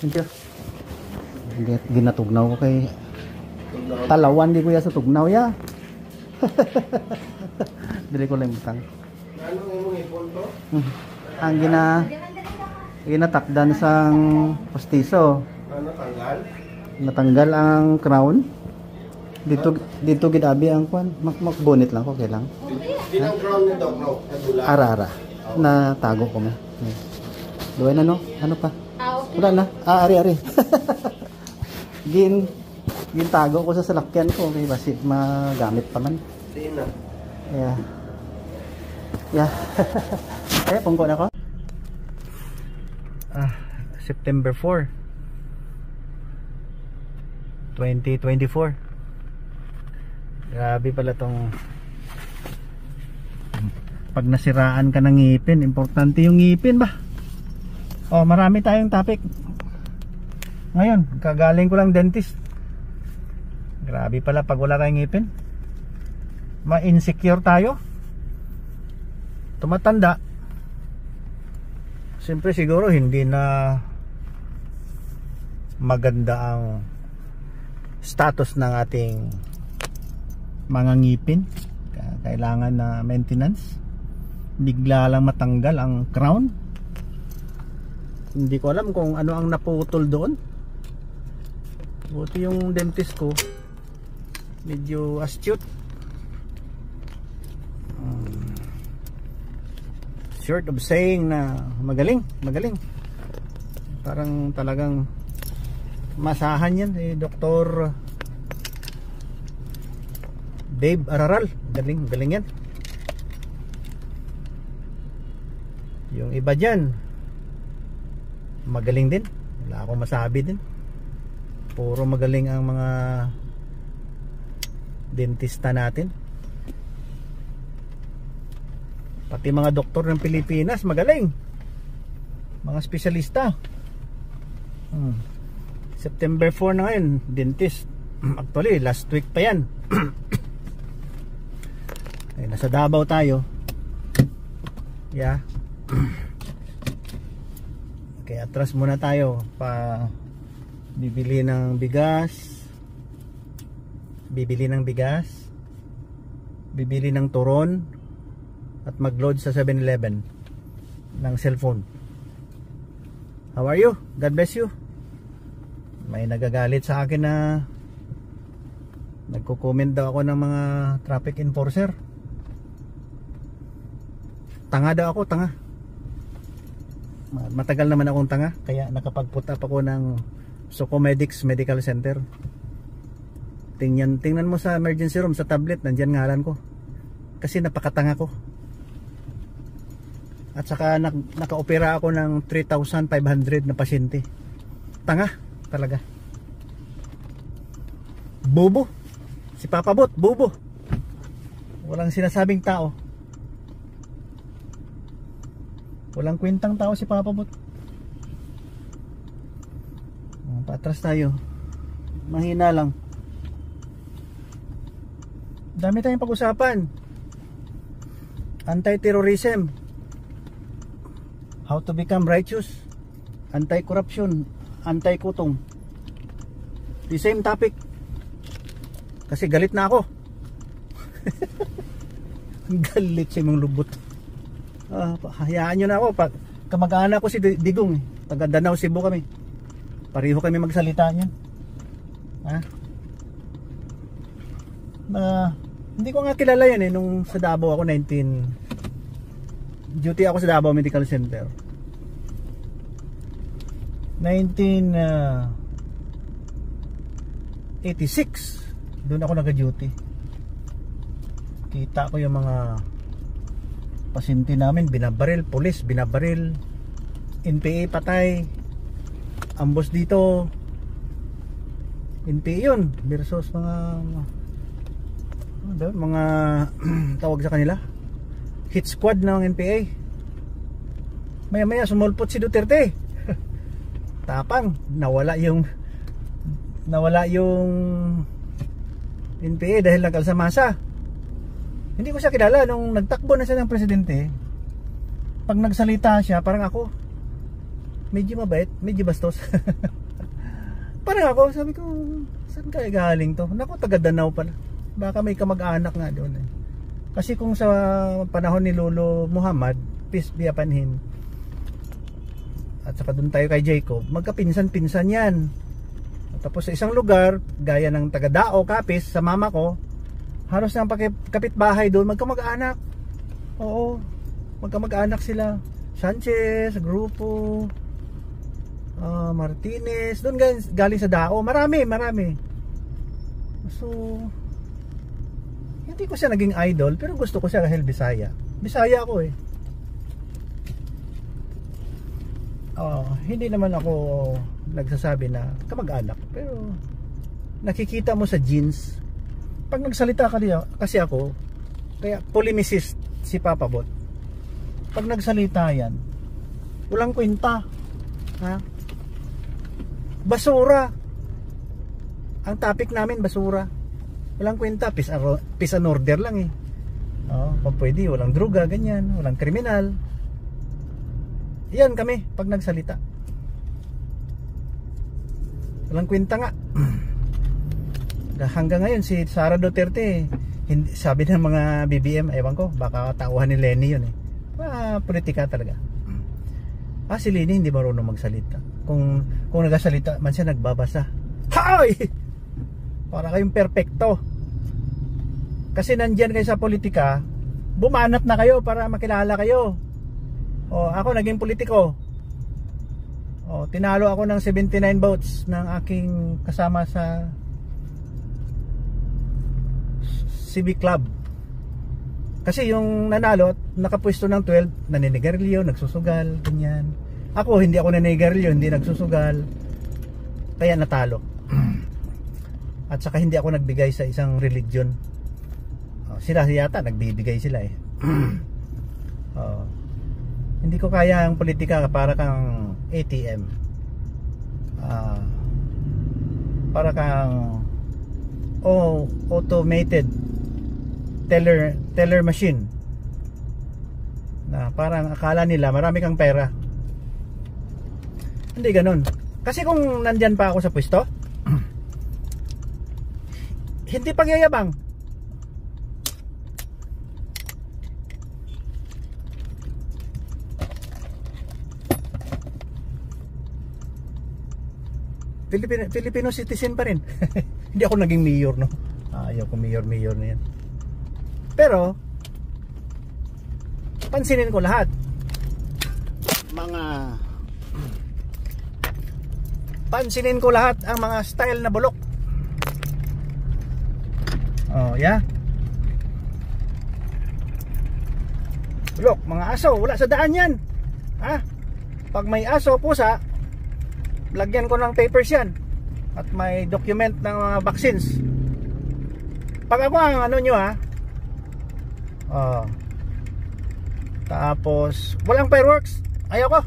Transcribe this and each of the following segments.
Thank you. Ginatugnaw ko kay Talawan di ko ya sa tugnaw ya. Dili ko lang butang. Ano imong ipon to? Ang ginatakdan sang postiso. Ano tanggal? Natanggal ang crown. Dito gidabi ang kwan. Makbonit lang ko kailang. Di nang crown nito, bro. Kadula. Ara. Na tago ko na. Duway na no? Ano pa? Wala na. Ari. Gintago ko sa salakyan ko kay basi magamit pa man. Di na. Yeah. Pungko na ko. September 4 2024. Grabe pala tong pag nasiraan ka ng ngipin, importante yung ngipin ba? Marami tayong topic ngayon. Kagaling ko lang dentist. Grabe pala pag wala kayong ngipin, ma-insecure tayo. Tumatanda, siyempre siguro hindi na maganda ang status ng ating mga ngipin. Kailangan na maintenance. Bigla lang matanggal ang crown. Hindi ko alam kung ano ang naputol doon. Buti yung dentist ko medyo astute. Short of saying na magaling. Parang talagang masahan yan Dr. Dave Araral. Galing yan. Yung iba dyan magaling din. Wala akong masabi din. Puro magaling ang mga dentista natin. Pati mga doktor ng Pilipinas magaling. Mga espesyalista. September 4 na ngayon, dentist. Actually, last week pa yan. Nasa Davao tayo. Yeah. Okay, atras muna tayo pa bibili ng bigas. Bibili ng turon at mag-load sa 7-Eleven ng cellphone. How are you? God bless you. May nagagalit sa akin na nagko-comment daw ako ng mga traffic enforcer. Tanga daw ako, tanga. Matagal naman akong tanga, kaya nakapag-put up ako ng Socomedics Medical Center. Tingnan mo sa emergency room sa tablet, nandiyan ngalan ko. Kasi napakatanga ko. At saka naka-opera ako ng 3,500 na pasyente. Tanga talaga. Bobo. Si Papa Bot, bobo. Walang sinasabing tao. Walang kwentang tao si Papa Bot. Patras tayo. Mahina lang. Dami tayong pag-usapan. Anti-terrorism. How to become righteous. Anti-corruption. Anti-kutong. The same topic. Kasi galit na ako. Galit siya mong lubot. Hayaan nyo na ako. Kamag-anak ko si Digong. Taga Danau, Cebu kami. Pareho kami magsalita niyan. Hindi ko nga kilala yan nung sa Davao ako duty ako sa Davao Medical Center 1986. Doon ako nag-duty. Kita ko yung mga pasyente namin binabaril, pulis binabaril, NPA patay, ambos dito. NPA yun versus mga tawag sa kanila, hit squad ng NPA. Maya sumulpot si Duterte. Tapang nawala yung NPA dahil nag-alsamasa. Hindi ko siya kilala nung nagtakbo na siya ng presidente. Pag nagsalita siya parang ako. medyo mabait, medyo bastos. Parang ako, sabi ko, saan kaya galing to? Naku, taga Danau pala. Baka may kamag-anak nga doon eh. Kasi kung sa panahon ni Lolo Muhammad, peace be upon him, at saka doon tayo kay Jacob, magkapinsan-pinsan yan. Tapos sa isang lugar, gaya ng taga Dao, Capiz, sa mama ko, halos ng kapitbahay doon, magkamag-anak. Oo, magkamag-anak sila. Sanchez, Grupo, Martinez, doon galing sa Dao. Marami. So, hindi ko siya naging idol, pero gusto ko siya dahil Bisaya. Bisaya ako eh. Hindi naman ako nagsasabi na kamag-anak, pero nakikita mo sa genes. Pag nagsalita kasi ako, kaya polemicist si Papa Bot. Pag nagsalita yan, walang kwenta. Ha? Basura. Ang topic namin, basura. Walang kwenta, peace and order lang eh. Pag pwede, walang droga, ganyan, walang kriminal. Yan kami pag nagsalita. Walang kwenta nga. Hanggang ngayon si Sara Duterte, sabi ng mga BBM, ewan ko, baka tauhan ni Lenny yun eh. Politika talaga. Si Lenny hindi marunong magsalita. Kung nagsasalita man siya, nagbabasa. Hay! Para kayong perpekto. Kasi nandyan kayo sa politika, bumanat na kayo para makilala kayo. Ako naging politiko. Tinalo ako ng 79 votes ng aking kasama sa civic club. Kasi yung nanalo, nakapwesto ng 12, naninigarilyo, nagsusugal, ganyan. Ako, hindi ako naninigarilyo, hindi nagsusugal. Kaya natalo. At saka hindi ako nagbigay sa isang religion. Sila yata, nagbibigay sila eh. Hindi ko kaya ang politika para kang ATM. Para kang automated teller machine. Na parang akala nila marami kang pera. Hindi ganun. Kasi kung nandyan pa ako sa pwesto, hindi pagyayabang. Filipino citizen pa rin. Hindi ako naging mayor, no? Ayaw ko mayor na yan. Pero pansinin ko lahat. Pansinin ko lahat ang mga style na bulok. Yeah. Bulok, mga aso, wala sa daan yan. Pag may aso, pusa, lagyan ko ng papers yan at may document ng mga vaccines. Pag ako ang ano nyo tapos walang fireworks, ayoko.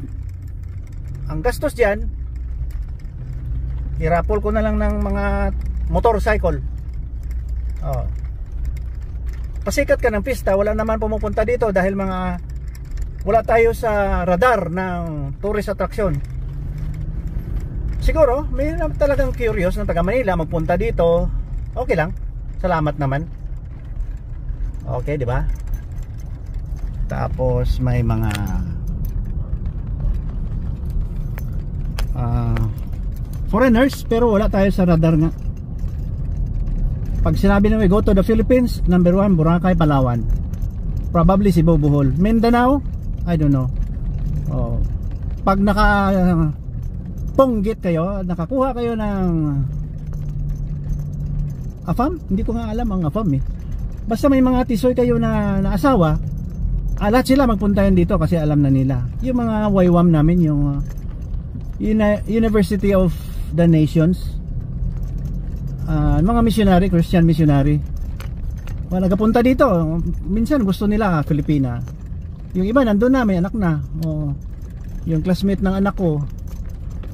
Ang gastos dyan, irapol ko na lang ng mga motorcycle. Pasikat ka ng pista, wala naman pumupunta dito dahil wala tayo sa radar ng tourist attraction. Siguro may talagang curious na taga Manila magpunta dito, okay lang, salamat naman. Okay, di ba? Tapos may mga foreigners, pero wala tayo sa radar nga. Pag sinabi na we go to the Philippines, number 1 Boracay, Palawan, probably Cebu, Bohol. Mindanao, I don't know. Pag ponggit kayo, nakakuha kayo ng AFAM, hindi ko nga alam ang AFAM eh. Basta may mga tisoy kayo na asawa, lahat sila magpunta yan dito kasi alam na nila. Yung mga YWAM namin, yung University of the Nations, mga missionary, Christian missionary, nagapunta dito. Minsan gusto nila Filipina. Yung iba nandun na, may anak na. Yung classmate ng anak ko,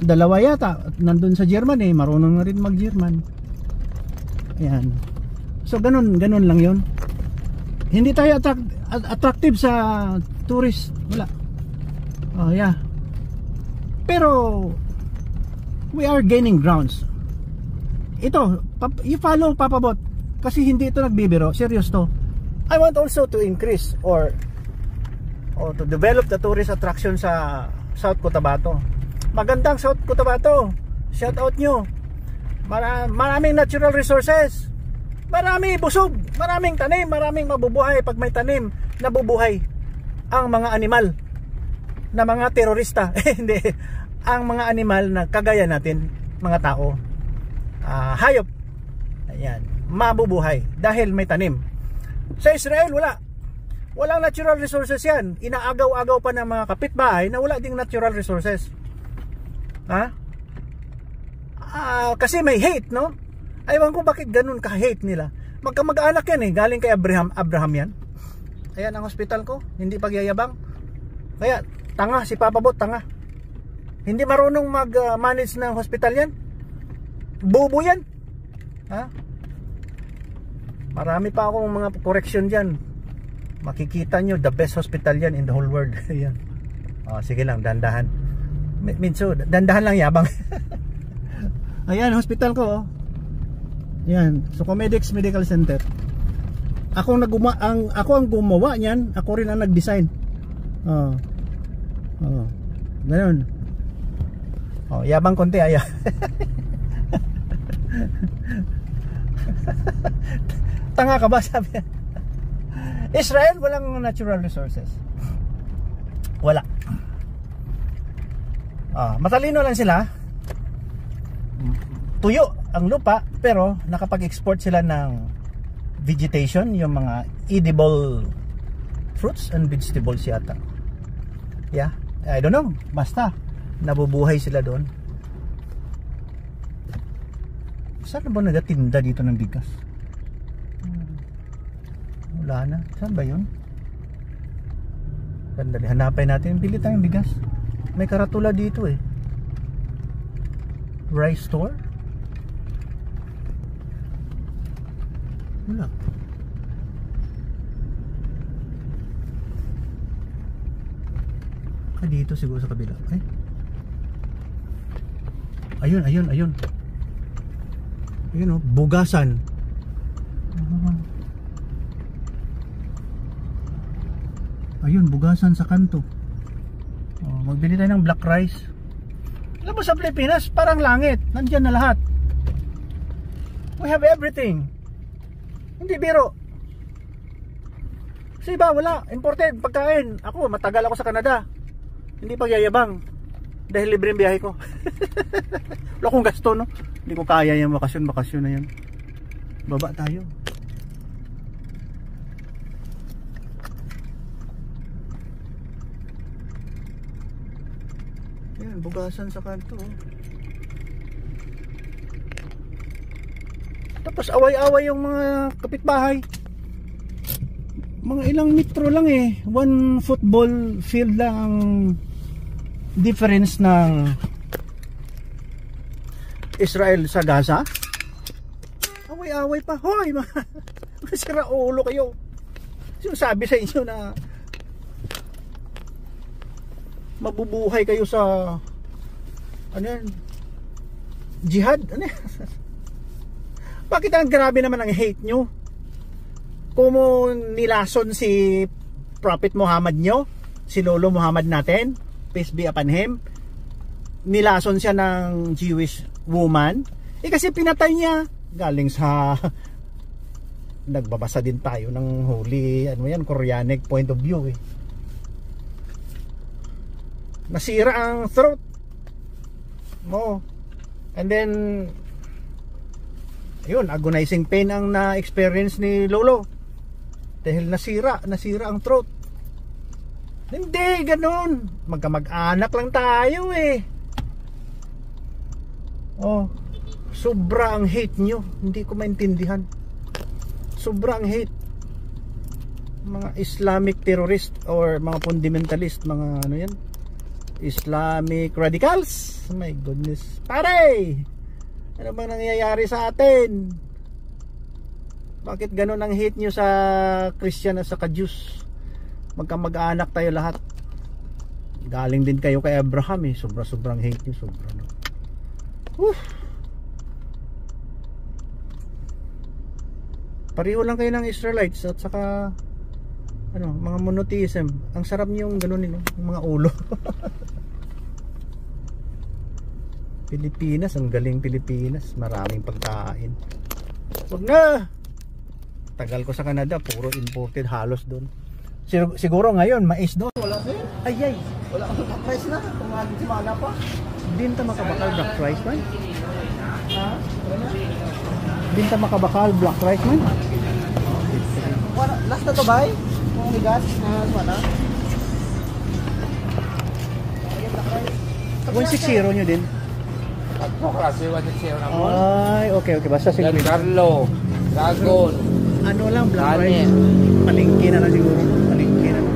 dalawa yata nandun sa German eh, marunong na rin mag-German. Ayan. So ganun lang yun. Hindi tayo attractive sa tourist, wala. Yeah. Pero we are gaining grounds. Ito, i-follow Papabot, kasi hindi ito nagbibiro, serious to. I want also to increase or to develop the tourist attraction sa South Cotabato. Magandang South Cotabato, shout out nyo. Maraming natural resources, marami busog, maraming tanim, maraming mabubuhay. Pag may tanim, nabubuhay ang mga animal na mga terorista. Hindi, ang mga animal na kagaya natin, mga tao, hayop, ayan, mabubuhay dahil may tanim. Sa Israel walang natural resources yan. Inaagaw-agaw pa ng mga kapitbahay na wala ding natural resources. Kasi may hate, no? Aywan ko bakit ganun ka-hate nila. Magkamag-anak yan eh, galing kay Abraham yan. Ayan ang hospital ko, hindi pagyayabang. Kaya tanga si Papabot, tanga. Hindi marunong mag-manage ng hospital yan. Bobo yan. Marami pa akong mga correction dyan. Makikita nyo, the best hospital yan in the whole world. Ayan. Sige lang, dandahan. Minso, dandahan lang yabang. Ayan, hospital ko. Ayan, Sucomedics Medical Center. Ako ang gumawa niyan, ako rin ang nag-design. Ganun. Yabang konti, aya. Tanga ka ba, sabi? Israel walang natural resources. Wala. Matalino lang sila. Tuyo ang lupa, pero nakapag-export sila ng vegetation, yung mga edible fruits and vegetables yata. Yeah, I don't know, basta nabubuhay sila doon. Saan ba nagatinda dito ng bigas? Wala na. Saan ba yun? Sandali, hanapin natin. Bili tayong bigas. May karatula dito eh. Rice store? Wala. Dito siguro sa kabila. Ayun. Ayun oh, bugasan. Ayun, bugasan sa kanto. Magbili tayo ng black rice. Alam mo sa Pilipinas, parang langit. Nandiyan na lahat. We have everything. Hindi biro. Sa iba, wala. Imported, pagkain. Ako, matagal ako sa Canada. Hindi pagyayabang. Dahil libre ang biyahe ko. Wala akong gasto, no? Hindi ko kaya yung bakasyon na yan. Baba tayo. Ayan, bugasan sa kanto. Tapos away-away yung mga kapitbahay. Mga ilang metro lang eh. One football field lang ang difference ng Israel sa Gaza. Away-away pa. Hoy, masira ulo kayo. Sinasabi sa inyo na mabubuhay kayo sa ano yan, jihad, ano yan? Bakit ang grabe naman ang hate nyo? Kung nilason si Prophet Muhammad nyo, si Lolo Muhammad natin, peace be upon him, nilason siya ng Jewish woman, kasi pinatay niya galing sa nagbabasa din tayo ng holy, ano yan, Quranic point of view eh. Nasira ang throat mo, and then ayun, agonizing pain ang na-experience ni Lolo dahil nasira ang throat. Hindi ganun, magkamag-anak lang tayo eh. Sobra ang hate nyo, hindi ko maintindihan. Sobra ang hate. Mga Islamic terrorist or mga fundamentalist, mga ano yan, Islamic radicals. My goodness, pare, ano bang nangyayari sa atin? Bakit ganun ang hate nyo sa Christian at sa Jews? Magkamag-anak tayo lahat. Galing din kayo kay Abraham eh. Sobrang hate nyo. Sobrang. Pareho lang kayo ng Israelites at saka mga monotheism. Ang sarap nyo yung ganun yung mga ulo. Pilipinas, ang galing Pilipinas. Maraming pagkain. Wag na. Tagal ko sa Canada, puro imported halos doon. Siguro ngayon mais doon. Wala sir. Ay. Wala akong black rice na. Tumagin si Mana pa. Dinta makabakal black rice man. Ha? Wala. Dinta makabakal black rice man. Wala. Last na to ba? Kung bigas na Mana. 160 nyo din. Tatlo klase, 160 na mo. Ay, okay. Basta San 50. Carlo, Dragon. Ano lang, black Kanin. rice. Palengke na lang siguro. Palengke na lang.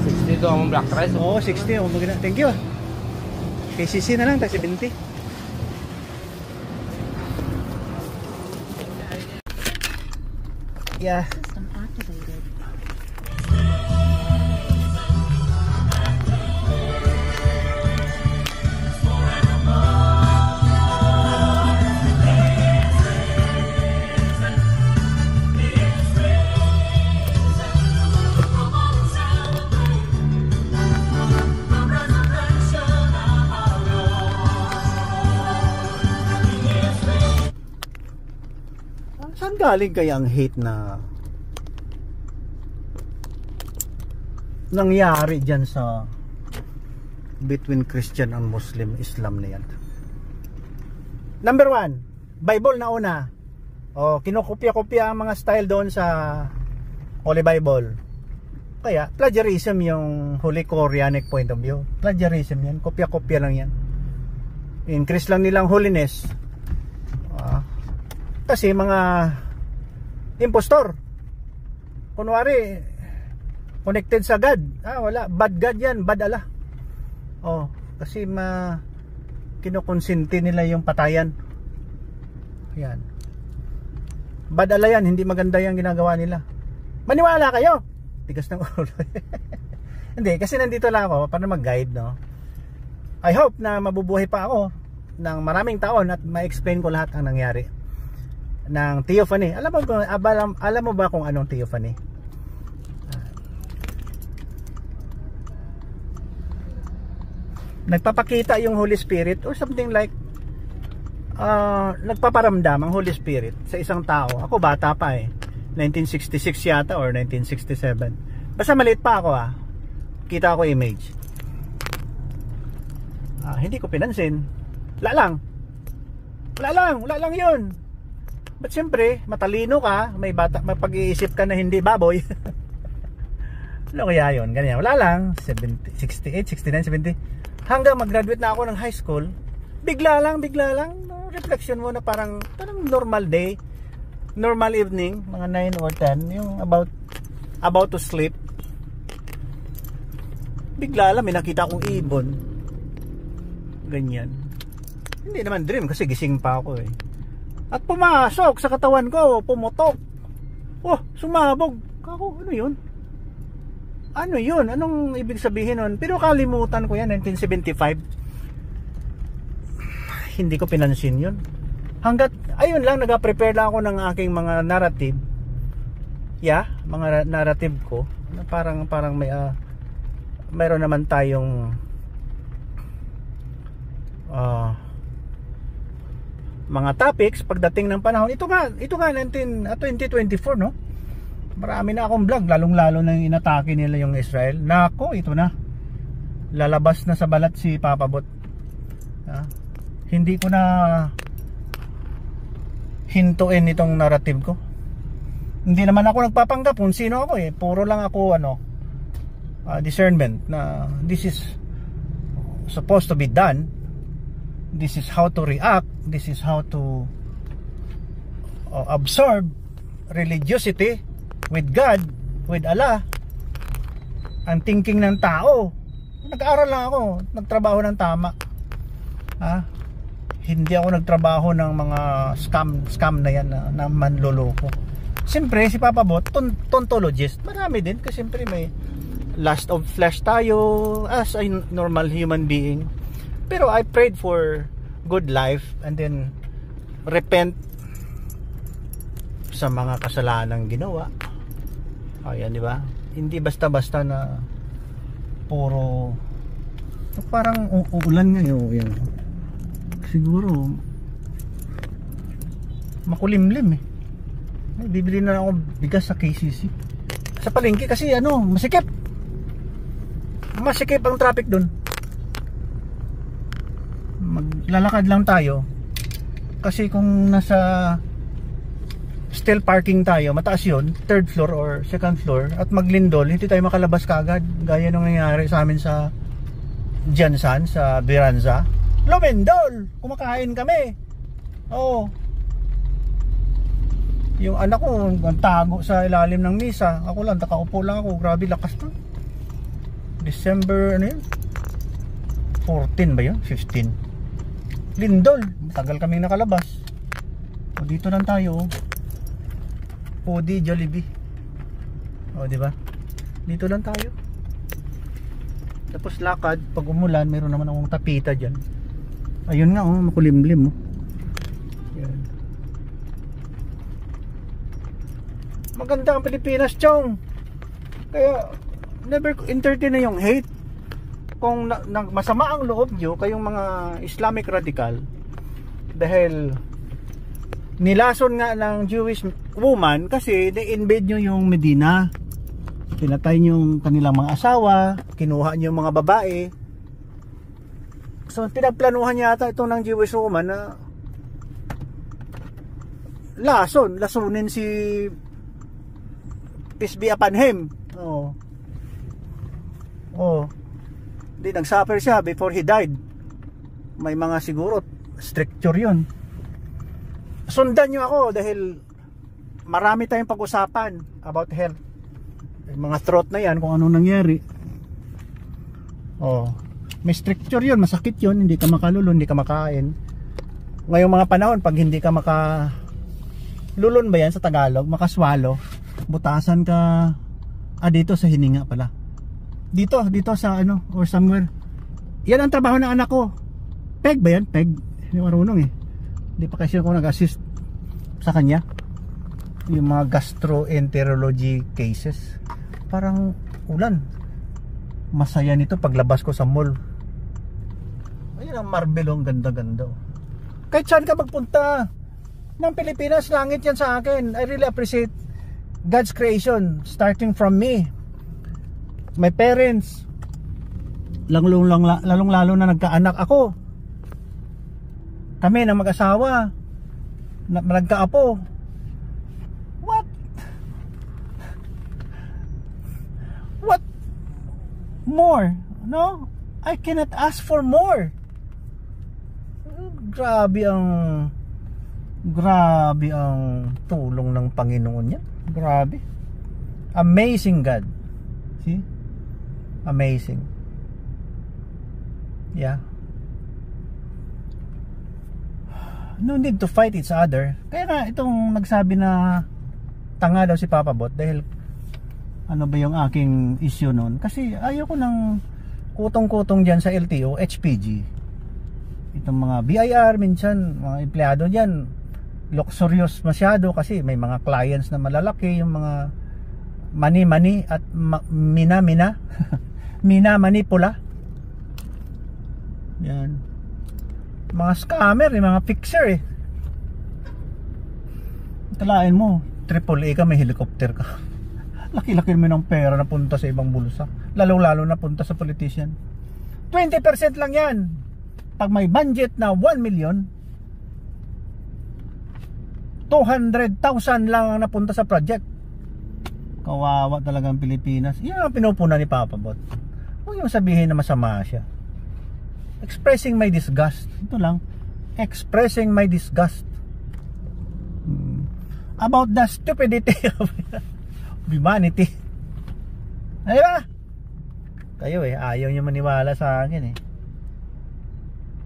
60 to ang black rice. Oo, 60. Oh, thank you. KCC na lang, tayo 70. Yeah. System activated. Saan galing kaya ang hate na nangyari dyan sa between Christian and Muslim Islam na yan? Number 1, Bible na una. Kinokopya-kopya ang mga style doon sa Holy Bible. Kaya plagiarism yung Holy Quranic point of view. Plagiarism yan, kopya-kopya lang yan. Increase lang nilang holiness. Kasi mga impostor, kunwari connected sa God, wala, bad God yan, bad Allah. Kasi kinukonsinti nila yung patayan. Yan, bad Allah yan, hindi maganda yung ginagawa nila. Maniwala kayo, tigas ng ulo. Hindi, kasi nandito lang ako para mag-guide, no? I hope na mabubuhay pa ako ng maraming taon at ma-explain ko lahat ang nangyari ng theophany. Alam mo ba kung anong theophany? Nagpapakita yung Holy Spirit or something like nagpaparamdam ang Holy Spirit sa isang tao. Ako bata pa 1966 yata or 1967. Basta maliit pa ako Kita ako image. Hindi ko pinansin. Wala lang yun. But siyempre, matalino ka, may pag-iisip ka na hindi baboy. Ano kaya yun? Ganyan. Wala lang. 68, 69, 70. Hanggang mag-graduate na ako ng high school, bigla lang, reflection mo na parang normal day, normal evening, mga 9 or 10, yung about to sleep. Bigla lang, may nakita akong ibon. Ganyan. Hindi naman dream kasi gising pa ako At pumasok sa katawan ko, pumutok. Sumabog. Kako, ano yun? Ano yun? Anong ibig sabihin nun? Pero kalimutan ko yan, 1975. Hindi ko pinansin yun. Hanggat, ayun lang, nag-prepare lang ako ng aking mga narrative. Mga narrative ko. Na parang mayroon naman tayong mga topics pagdating ng panahon. Ito nga 2024, no? Marami na akong vlog, lalong-lalo nang inatake nila yung Israel. Nako, ito na. Lalabas na sa balat si Papa Bot. Hindi ko na hintuin itong narrative ko. Hindi naman ako nagpapanggap kung sino ako Puro lang ako discernment na this is supposed to be done. This is how to react. This is how to absorb religiosity with God, with Allah. Ang thinking ng tao. Nag-aaral lang ako, nagtrabaho ng tama. Hindi ako nagtrabaho ng mga scam na yan na manloloko. Siyempre si Papa Bot, tontologist. Marami din kasi siyempre may lust of flesh tayo as a normal human being. Pero I prayed for good life and then repent sa mga kasalanang ginawa. Ayan, di ba? Hindi basta-basta na puro parang uulan ngayon. Yan. Siguro makulimlim eh. Bibili na ako bigas sa KCC. Sa palengke kasi masikip. Masikip ang traffic dun. Maglalakad lang tayo. Kasi kung nasa still parking tayo, mataas yun, third floor or second floor, at maglindol, hindi tayo makalabas kaagad. Gaya nung nangyari sa amin sa Jansan, sa Beranza. Lumindol! Kumakain kami. Oo. Yung anak ko, tago sa ilalim ng misa. Ako lang, nakaupo lang ako. Grabe, lakas to. December, 14 ba yun? 15. Lindol. Tagal kaming nakalabas. O, dito lang tayo. OD, Jollibee. O, diba? Dito lang tayo. Tapos lakad. Pag umulan, meron naman akong tapita dyan. Ayun nga, makulimlim. Yan. Maganda ang Pilipinas, Chong. Kaya never entertain na yung hate. Kung masama ang loob nyo, kayong mga Islamic radical, dahil nilason nga ng Jewish woman kasi na-invade nyo yung Medina, pinatay nyo yung kanilang mga asawa, kinuha nyo yung mga babae. So pinagplanuhan yata ito ng Jewish woman na lasunin si peace be upon him. Di nagsuffer siya before he died. May mga siguro stricture yun. Sundan nyo ako dahil marami tayong pag-usapan about health. Yung mga throat na yan, kung ano nangyari. May stricture yun, masakit yun, hindi ka makalulun, hindi ka makain. Ngayong mga panahon, pag hindi ka makalulun ba yan sa Tagalog, makaswalo, butasan ka dito sa hininga pala. Dito sa or somewhere. Yan ang trabaho ng anak ko. Peg ba yan? Peg? Hindi marunong eh. Hindi pa kasi ako nag-assist sa kanya. Yung mga gastroenterology cases. Parang ulan. Masaya nito paglabas ko sa mall. Ayun ang Marvel, ang ganda-ganda. Kahit saan ka magpunta ng Pilipinas, langit yan sa akin. I really appreciate God's creation starting from me, my parents, lalong-lalo na nagkaanak ako, kami na mag-asawa, nagkaapo. What more? No, I cannot ask for more. Grabe ang tulong ng Panginoon niya. Grabe. Amazing God. See? Amazing. Yeah. No need to fight each other. Kaya nga itong nagsabi na tanga daw si Papa Bot dahil ano ba yung aking issue noon? Kasi ayoko nang kutong-kutong dyan sa LTO, HPG. Itong mga BIR minsan, mga empleyado dyan, luxurious masyado kasi may mga clients na malalaki, yung mga mani at mina manipula. Yan. Mga scammer, mga fixer eh. Talain mo, AAA ka, may helicopter ka. Laki-laki mo ng pera na punta sa ibang bulsa. Lalo-lalo na punta sa politician. 20% lang yan. Pag may budget na 1 million, 200,000 lang ang napunta sa project. Kawawa talaga ang Pilipinas. Yan ang pinupuna ni Papa Bot. Huwag yung sabihin na masama siya. Expressing my disgust. Ito lang. Expressing my disgust about the stupidity of humanity. Ay ba? Kayo ayaw nyo maniwala sa akin eh.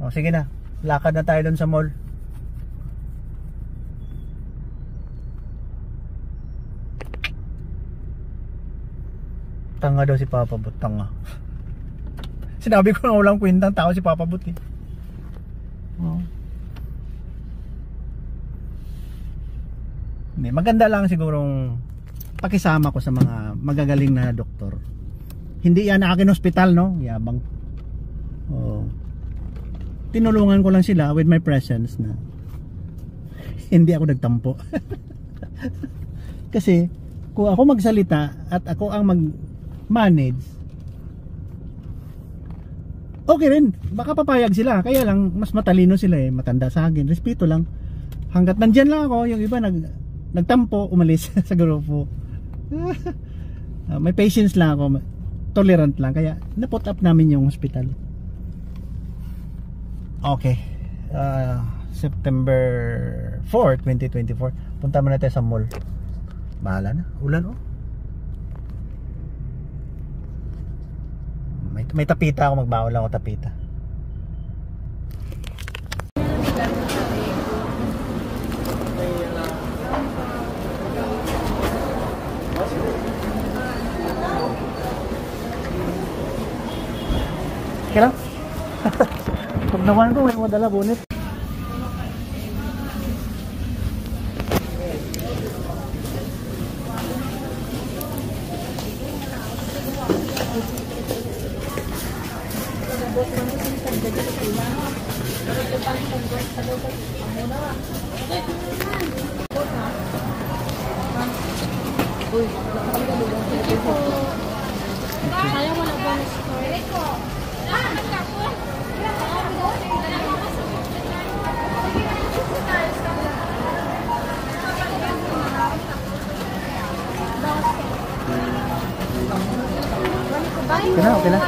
O sige na, lakad na tayo doon sa mall. Tanga daw si Papa Bot, tanga. Sinabi ko na walang kwentang tao si Papa Bot eh. Oh. Maganda lang sigurong pakisama ko sa mga magagaling na doktor. Hindi yan akin hospital, no? Yabang. Oh. Tinulungan ko lang sila with my presence na hindi ako nagtampo. Kasi kung ako magsalita at ako ang mag-manage, okay rin, baka papayag sila. Kaya lang mas matalino sila eh, matanda sa akin. Respeto lang. Hanggat nandyan lang ako, yung iba nagtampo, umalis sa grupo. May patience lang ako, tolerant lang, kaya na-put up namin yung hospital. Okay, September 4, 2024 punta muna tayo sa mall. Bahala na, ulan oh. May tapita ako, magbawal lang ako tapita. Okay lang. Pag naman ko, may madala bonnet. Ayaw mo na bonus ko. Okay na.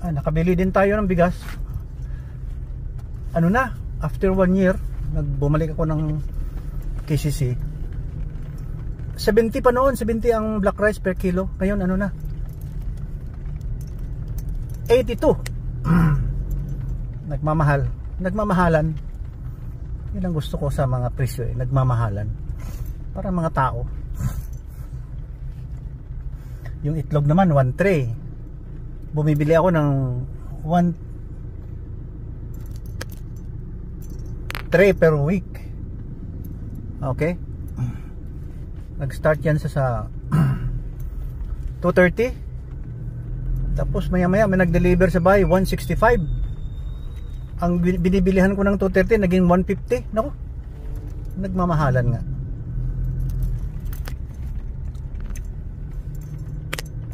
Nakabili din tayo ng bigas. Ano na, after 1 year bumalik ako ng KCC. 70 pa noon, 70 ang black rice per kilo. Ngayon ano na, 82. Nagmamahalan. Yun ang gusto ko sa mga presyo eh, nagmamahalan. Para mga tao. Yung itlog naman 1 tray. Bumibili ako ng 1 tray per week. Okay? Nag-start yan sa 230. Tapos maya maya may nag-deliver sa bahay 165. Ang binibilihan ko ng 230 naging 150. Nako, nagmamahalan nga.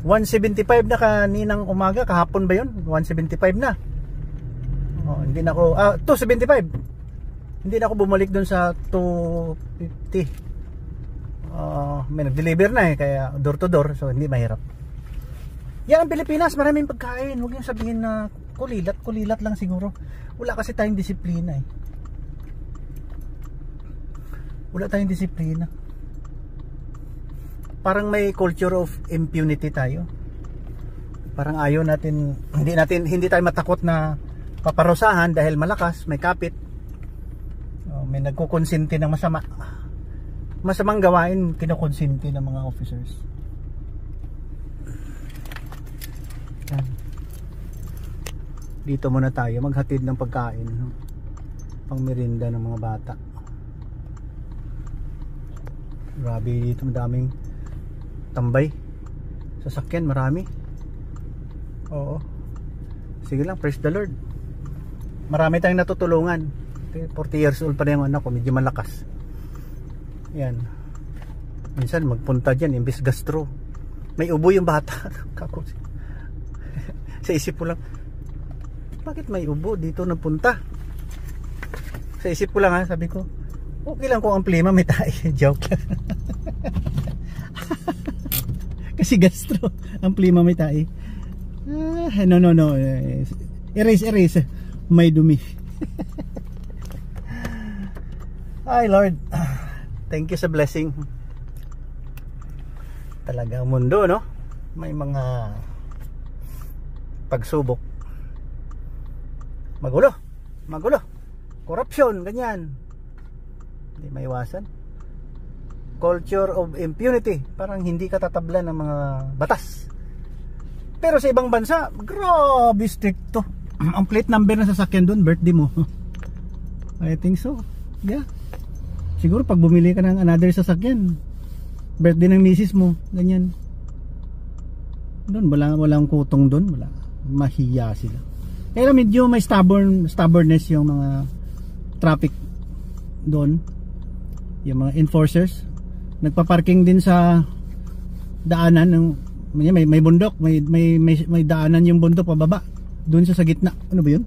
175 na kaninang umaga, kahapon ba yun? 175 na. Oh, hindi na ako 275. Hindi na ako bumalik doon sa 250. May nag-deliver na eh, kaya door to door, so hindi mahirap. Yan ang Pilipinas, maraming pagkain. Huwag yung sabihin na kulilat lang siguro. Wala kasi tayong disiplina eh. Wala tayong disiplina. Parang may culture of impunity tayo. Parang ayaw natin, hindi tayo matakot na paparusahan dahil malakas, may kapit. May nagkukonsinti ng masamang gawain, kinukonsinti ng mga officers. Yan. Dito muna tayo maghatid ng pagkain, pang merienda ng mga bata. Grabe dito, madaming tambay. Sasakyan marami. Oo. Sige lang, praise the Lord. Marami tayong natutulungan. 40 years old pa na yung anak ko, medyo malakas. Yan. Minsan magpunta dyan, imbis gastro, may ubo yung bata. Sa isip ko lang, bakit may ubo dito napunta? Sa isip ko lang ha, sabi ko, okay lang kung ang plima may tayo. Joke lang. Kasi gastro, ang plima may tayo. No. Erase. May dumi. Ay Lord, thank you sa blessing. Talaga mundo, no? May mga pagsubok. Magulo. corruption, ganyan. Hindi maiwasan. Culture of impunity, parang hindi ka tatablan ng mga batas. Pero sa ibang bansa, grabe stricto. Ang plate number ng sasakyan doon, birthday mo. I think so. Yeah. Siguro pag bumili ka ng another sasakyan, birthday ng misis mo, ganyan. Doon walang kutong doon, wala. Mahiya sila. Kaya medyo may stubbornness yung mga traffic doon. Yung mga enforcers. Nagpa-parking din sa daanan ng may bundok, may daanan yung bundok pababa. Doon sa gitna. Ano ba 'yun?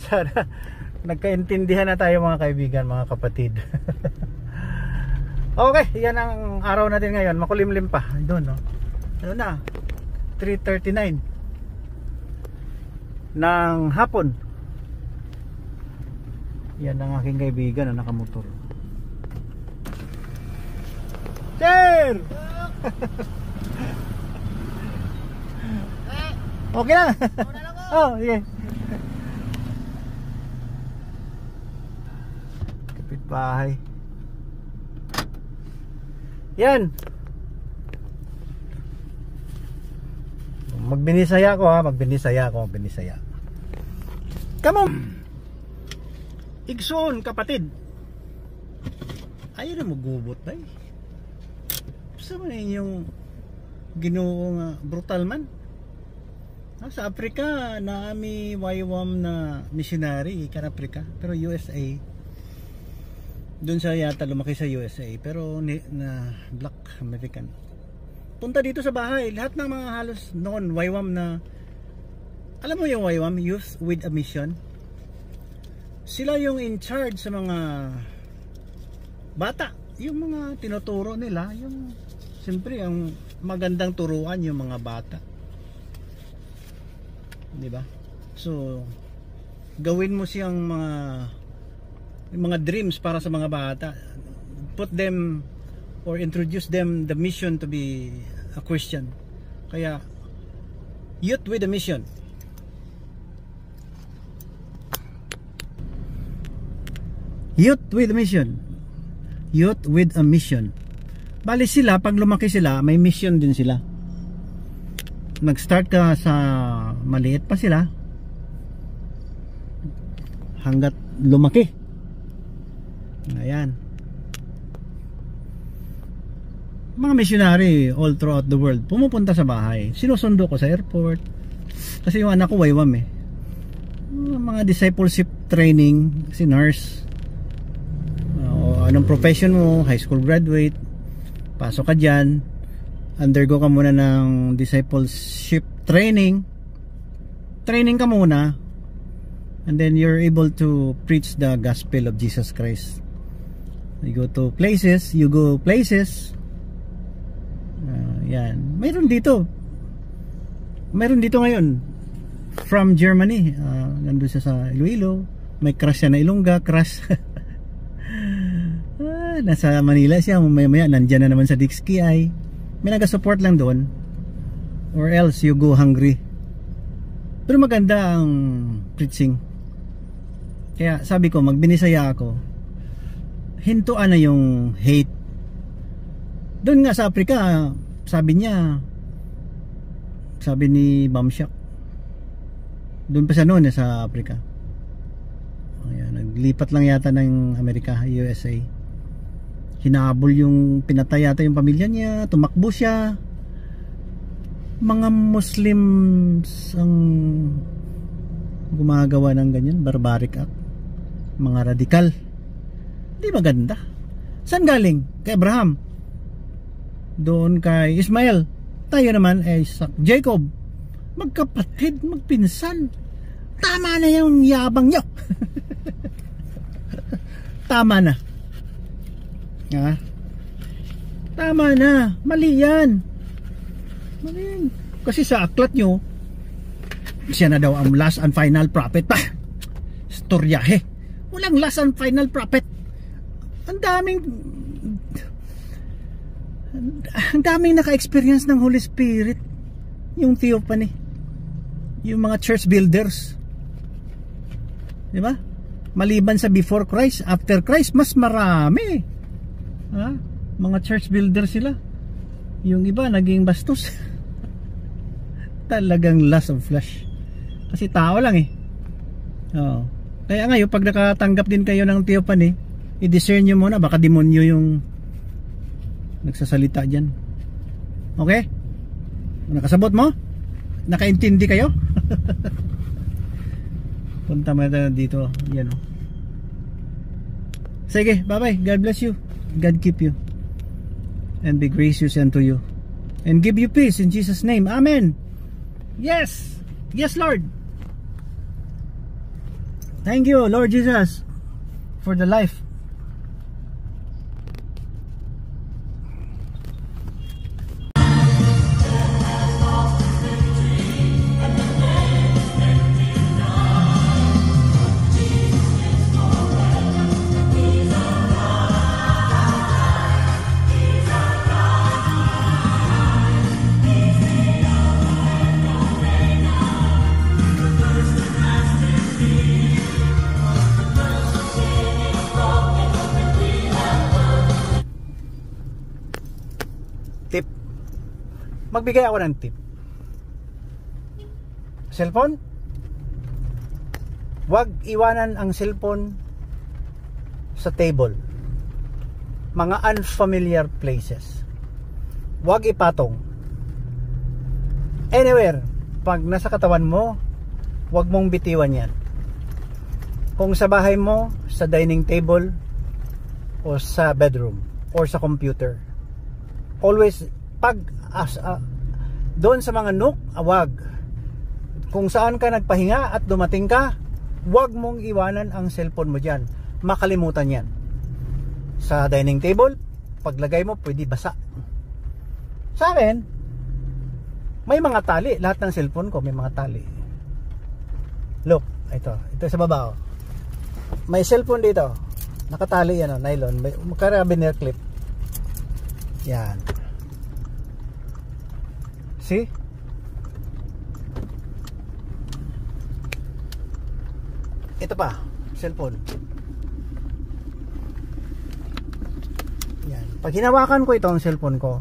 Sana nagkaintindihan na tayo mga kaibigan, mga kapatid. Okay, yan ang araw natin ngayon. Makulimlim pa doon, no? Ano na? 3:39 ng hapon. Yan ang aking kaibigan na nakamotor. Sir! Okay lang. Oh, sige. Bahay. Yan. Magbinisaya ko ha, magbinisaya. Come on. Igsoon kapatid. Ayaw na magubot na eh. Gusto mo na yung Ginoong brutal man. Sa Africa naami waywam na missionary kan Africa, pero USA. Doon siya yata lumaki sa USA, pero na Black American. Punta dito sa bahay, lahat ng mga halos noon YWAM na, alam mo yung YWAM, Youth with a Mission. Sila yung in charge sa mga bata, yung mga tinuturo nila, yung siyempre ang magandang turuan yung mga bata. 'Di ba? So gawin mo siyang mga dreams para sa mga bata, put them or introduce them the mission to be a Christian. Kaya Youth with a Mission. Youth with a Mission. Youth with a Mission. Bali sila, pag lumaki sila, may mission din sila. Nag-start ka sa maliit pa sila hanggat lumaki. Ayan. Mga missionary all throughout the world pumupunta sa bahay. Sinusundo ko sa airport. Kasi yung anak ko waywam eh. Mga discipleship training, si nurse. Anong profession mo? High school graduate. Pasok ka dyan. Undergo ka muna ng discipleship training. Training ka muna. And then you're able to preach the gospel of Jesus Christ. You go to places, you go places. Yan. Mayroon dito ngayon from Germany. Nandun siya sa Iloilo. May crush siya na Ilongga, crush. Nasa Manila siya, maya nandyan na naman sa Dixie ay. May nag-support lang doon. Or else you go hungry. Pero maganda ang preaching. Kaya sabi ko, magbinisaya ako. Hintuan na yung hate. Doon nga sa Africa, sabi ni Bamshak, doon pa siya noon sa Africa. Ayan, naglipat lang yata ng Amerika, USA. Hinabol yung, pinatay yata yung pamilya niya, tumakbo siya. Mga Muslims ang gumagawa ng ganyan, barbaric act. Mga radikal. Di maganda. Saan galing? Kay Abraham. Doon kay Ismael. Tayo naman ay Jacob. Magkapatid, magpinsan. Tama na yung yabang nyo. Tama na. Tama na. Mali yan. Mali yan. Kasi sa aklat nyo, siya na daw ang last and final prophet pa. Storyahe. Walang last and final prophet. Ang daming naka-experience ng Holy Spirit. Yung theophany. Yung mga church builders. Di ba? Maliban sa before Christ, after Christ, mas marami. Ha? Mga church builders sila. Yung iba naging bastos. Talagang lust of flesh. Kasi tao lang eh. Oo. Kaya ngayon, pag nakatanggap din kayo ng theophany, i-discern nyo muna, baka demonyo yung nagsasalita dyan. Okay? Nakasabot mo? Nakaintindi kayo? Punta mo na dito. Yan o. Sige, bye bye. God bless you. God keep you. And be gracious unto you. And give you peace in Jesus' name. Amen. Yes. Yes, Lord. Thank you, Lord Jesus, for the life. Tip. Magbigay ako ng tip. Cellphone? Huwag iwanan ang cellphone sa table. Mga unfamiliar places. Huwag ipatong. Anywhere. Pag nasa katawan mo, huwag mong bitiwan yan. Kung sa bahay mo, sa dining table, o sa bedroom, or sa computer. Always pag doon sa mga nook, wag. Kung saan ka nagpahinga at dumating ka, wag mong iwanan ang cellphone mo diyan. Makalimutan 'yan. Sa dining table, paglagay mo pwede basa. Sa akin, may mga tali. Lahat ng cellphone ko may mga tali. Look, ito sa baba. May cellphone dito. Nakatali yan, nylon. May carabiner clip. Yan. See? Ito pa, cellphone. Yan. Pag hinawakan ko itong cellphone ko,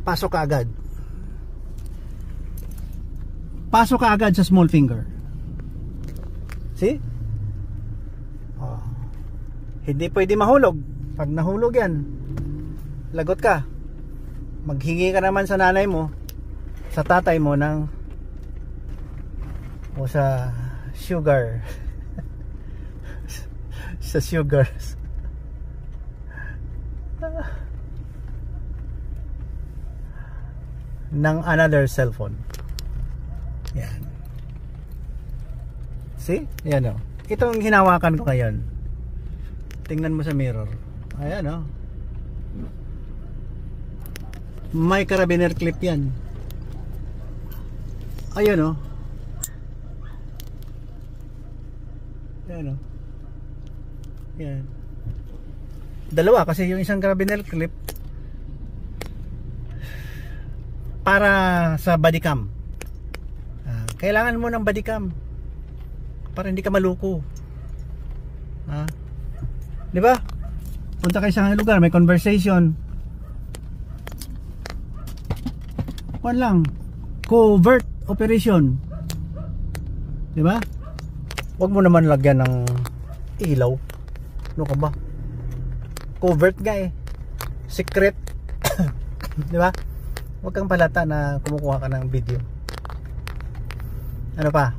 pasok ka agad. Pasok ka agad sa small finger. See? Hindi pwede mahulog. Pag nahulog yan, lagot ka. Maghingi ka naman sa nanay mo, sa tatay mo ng o sa sugar. Sa sugars. Ng another cellphone. Yan. See? Yan o. Itong hinawakan ko ngayon. Tingnan mo sa mirror. Ayan o. May carabiner clip yan. Ayan o. Ayan o. Yan. Dalawa kasi yung isang carabiner clip para sa body cam. Kailangan mo ng body cam para hindi ka maluko. Di ba? Punta kayo sa lugar, may conversation. Kuwan lang, covert operation. Di ba? Huwag mo naman lagyan ng ilaw. Ano ka ba? Covert nga eh. Secret. Di ba? Huwag kang palata na kumukuha ka ng video. Ano pa?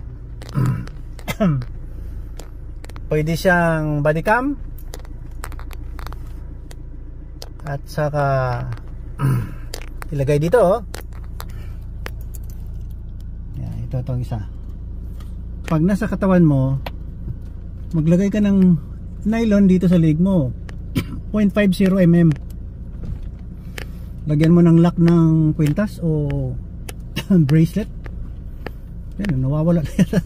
Pwede siyang body cam. At saka ilagay dito oh. Yan, itong isa. Pag nasa katawan mo, maglagay ka ng nylon dito sa leg mo. 0.50 mm. Lagyan mo ng lock ng kwintas o bracelet. Yan, nawawala na yan.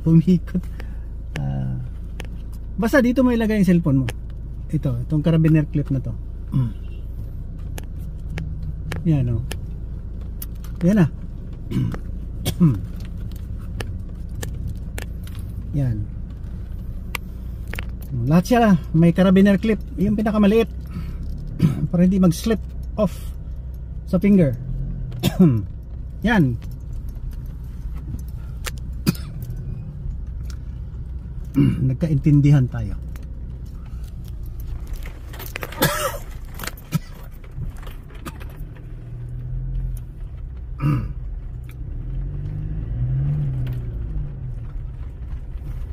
Umikot. Basta dito mo ilagay yung cellphone mo. Itong carabiner clip na to. Yan o. Yan na. Yan. Lahat siya may carabiner clip. Yung pinakamaliit. Para hindi mag-slip off sa finger. Yan. Nagkaintindihan tayo.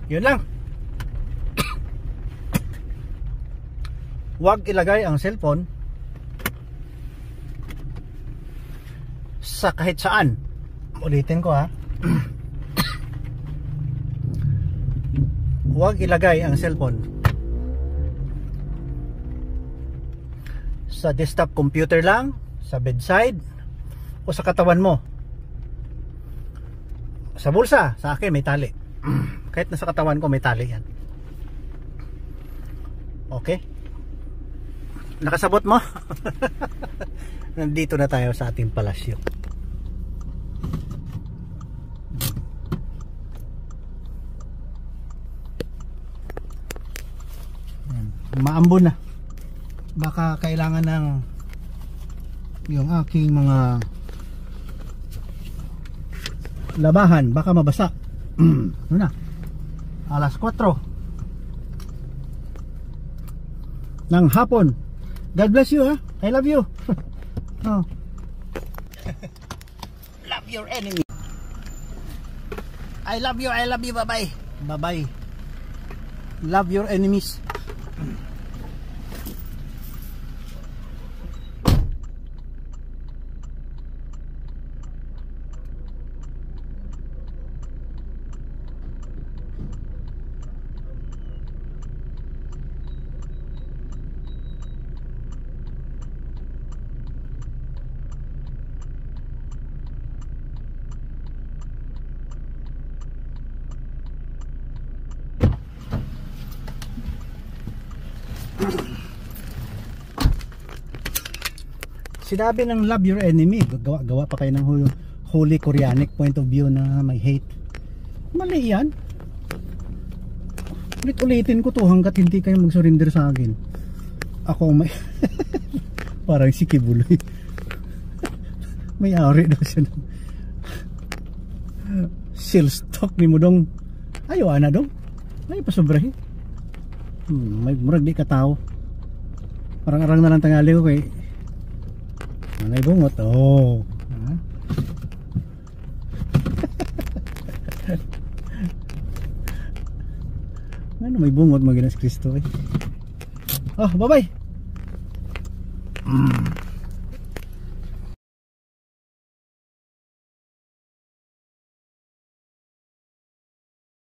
Yun lang. Huwag ilagay ang cellphone sa kahit saan. Ulitin ko ha. Huwag ilagay ang cellphone sa desktop computer lang, sa bedside, o sa katawan mo. Sa bulsa, sa akin may tali. Kahit nasa katawan ko may tali yan. Okay? Nakasabot mo? Nandito na tayo sa ating palasyo. Maambon na. Baka kailangan ng yung aking mga labahan, baka mabasa. Ano na? Alas 4 ng hapon. God bless you, ha? I love you. Oh. Love your enemy. I love you, bye-bye. Bye-bye. Love your enemies. Sinabi ng love your enemy. Gawa pa kayo ng holy Koreanic point of view na may hate. Mali yan. Ulit-ulitin ko to hanggat hindi kayo mag-surrender sa akin. Ako may parang si Kibuloy. May ari daw siya ng seal stock ni mo dong. Ayaw na dong. May pasobrahin. May murag di ka tao. Parang arang na lang tangali ko kay Manay bungot. Oh. Ano may bungot maginas Kristo eh. Oh, bye-bye.